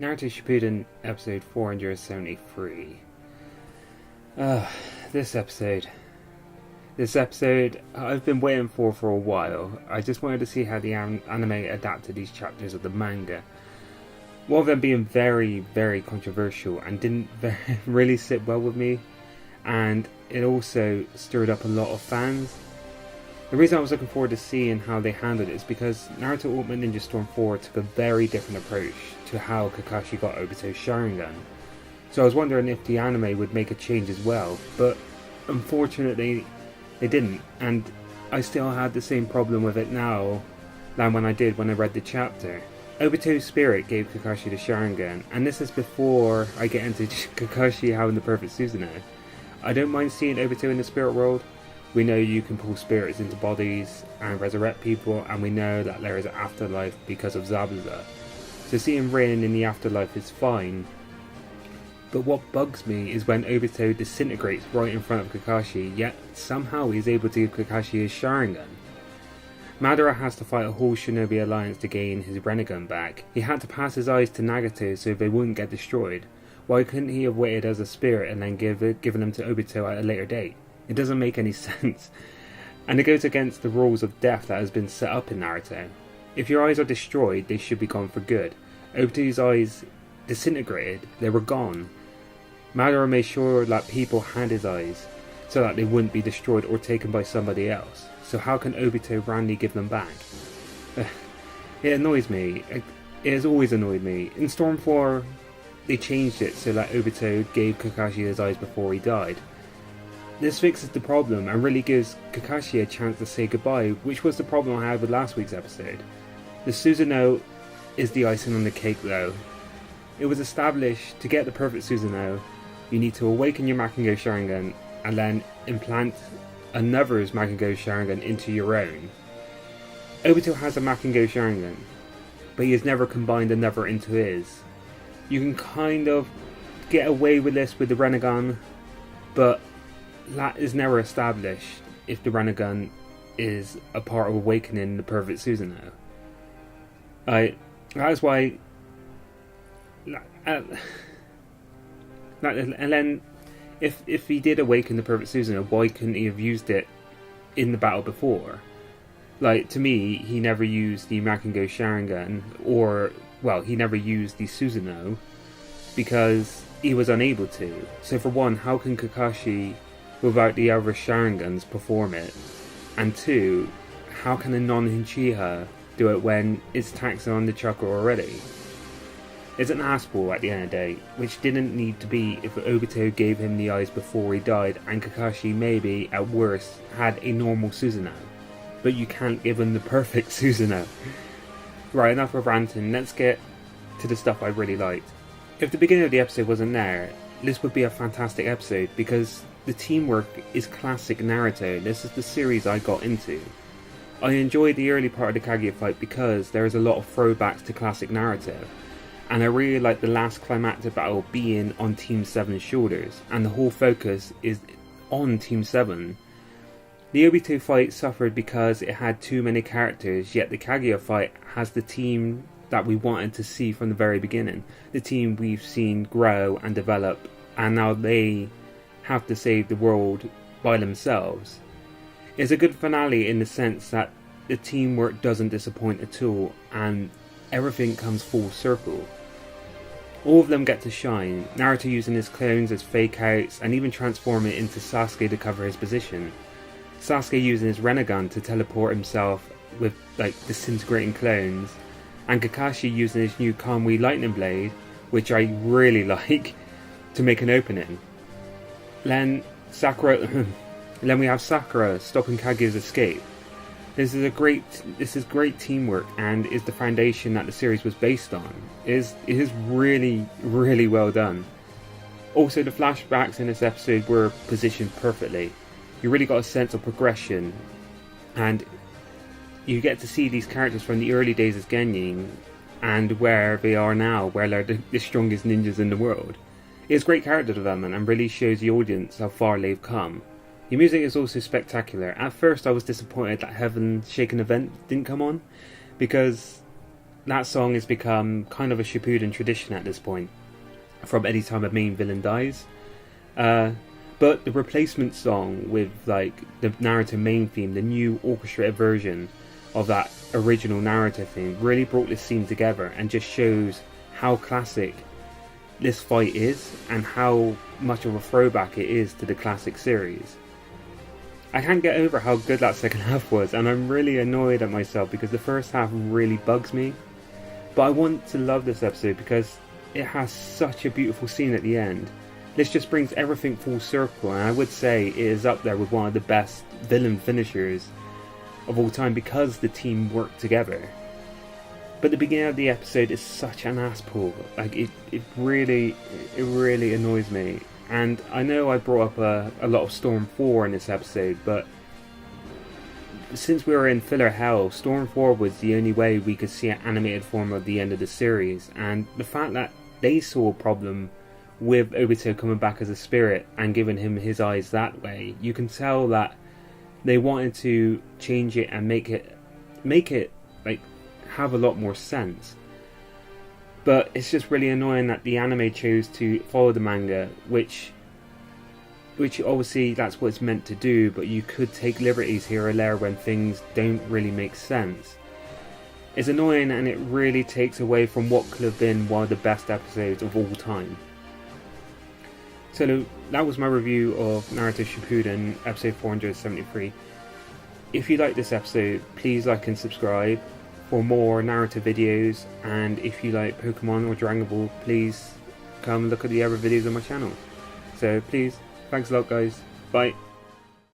Naruto Shippuden, episode 473. This episode. This episode I've been waiting for a while. I just wanted to see how the anime adapted these chapters of the manga. One of them being very, very controversial and didn't really sit well with me. And it also stirred up a lot of fans. The reason I was looking forward to seeing how they handled it is because Naruto Ultimate Ninja Storm 4 took a very different approach to how Kakashi got Obito's Sharingan. So I was wondering if the anime would make a change as well, but unfortunately they didn't, and I still had the same problem with it now than when I did when I read the chapter. Obito's spirit gave Kakashi the Sharingan, and this is before I get into Kakashi having the perfect Susanoo. I don't mind seeing Obito in the spirit world. We know you can pull spirits into bodies and resurrect people, and we know that there is an afterlife because of Zabuza. So seeing Rin in the afterlife is fine. But what bugs me is when Obito disintegrates right in front of Kakashi, yet somehow he's able to give Kakashi his Sharingan. Madara has to fight a whole Shinobi alliance to gain his Rinnegan back. He had to pass his eyes to Nagato so they wouldn't get destroyed. Why couldn't he have waited as a spirit and then given them to Obito at a later date? It doesn't make any sense. And it goes against the rules of death that has been set up in Naruto. If your eyes are destroyed, they should be gone for good. Obito's eyes disintegrated, they were gone. Madara made sure that people had his eyes, so that they wouldn't be destroyed or taken by somebody else. So how can Obito randomly give them back? It annoys me. It has always annoyed me. In Storm 4, they changed it so that Obito gave Kakashi his eyes before he died. This fixes the problem and really gives Kakashi a chance to say goodbye, which was the problem I had with last week's episode. The Susanoo is the icing on the cake though. It was established to get the perfect Susanoo, you need to awaken your Makengo Sharingan and then implant another's Makengo Sharingan into your own. Obito has a Makengo Sharingan, but he has never combined another into his. You can kind of get away with this with the Rinnegan, but that is never established if the Rinnegan is a part of awakening the perfect Susanoo. That's why. And then, if he did awaken the perfect Susanoo, why couldn't he have used it in the battle before? Like, to me, he never used the Makengo Sharingan, he never used the Susanoo because he was unable to. So for one, how can Kakashi, without the other Sharingans, perform it? And two, how can a non-Uchiha do it when it's taxing on the chakra already? It's an ass ball at the end of the day, which didn't need to be if Obito gave him the eyes before he died and Kakashi maybe, at worst, had a normal Susanoo. But you can't give him the perfect Susanoo. Right, enough of ranting, let's get to the stuff I really liked. If the beginning of the episode wasn't there, this would be a fantastic episode because the teamwork is classic Naruto. This is the series I got into. I enjoyed the early part of the Kaguya fight because there is a lot of throwbacks to classic Naruto. And I really like the last climactic battle being on Team 7's shoulders, and the whole focus is on Team 7. The Obito fight suffered because it had too many characters, yet the Kaguya fight has the team that we wanted to see from the very beginning. The team we've seen grow and develop, and now they have to save the world by themselves. It's a good finale in the sense that the teamwork doesn't disappoint at all, and everything comes full circle. All of them get to shine, Naruto using his clones as fake outs and even transforming into Sasuke to cover his position. Sasuke using his Rinnegan to teleport himself with disintegrating clones, and Kakashi using his new Kamui Lightning Blade, which I really like, to make an opening. Then we have Sakura stopping Kaguya's escape. This is great teamwork and is the foundation that the series was based on. It is really, really well done. Also, the flashbacks in this episode were positioned perfectly. You really got a sense of progression, and you get to see these characters from the early days as Genin and where they are now, where they're the strongest ninjas in the world. It's great character development and really shows the audience how far they've come. The music is also spectacular. At first I was disappointed that Heaven Shaken Event didn't come on, because that song has become kind of a Shippuden tradition at this point, from any time a main villain dies. But the replacement song with like the Naruto main theme, the new orchestrated version of that original Naruto theme, really brought this scene together and just shows how classic this fight is and how much of a throwback it is to the classic series. I can't get over how good that second half was, and I'm really annoyed at myself because the first half really bugs me. But I want to love this episode because it has such a beautiful scene at the end. This just brings everything full circle, and I would say it is up there with one of the best villain finishers of all time because the team worked together. But the beginning of the episode is such an ass pull. Like it really annoys me. And I know I brought up a lot of Storm 4 in this episode, but since we were in filler hell, Storm 4 was the only way we could see an animated form of the end of the series. And the fact that they saw a problem with Obito coming back as a spirit and giving him his eyes that way, you can tell that they wanted to change it and make it like have a lot more sense. But it's just really annoying that the anime chose to follow the manga, which obviously that's what it's meant to do, but you could take liberties here or there when things don't really make sense. It's annoying, and it really takes away from what could have been one of the best episodes of all time. So that was my review of Naruto Shippuden, episode 473. If you like this episode, please like and subscribe for more Naruto videos, and if you like Pokemon or Dragon Ball, please come look at the other videos on my channel. So please, thanks a lot guys, bye.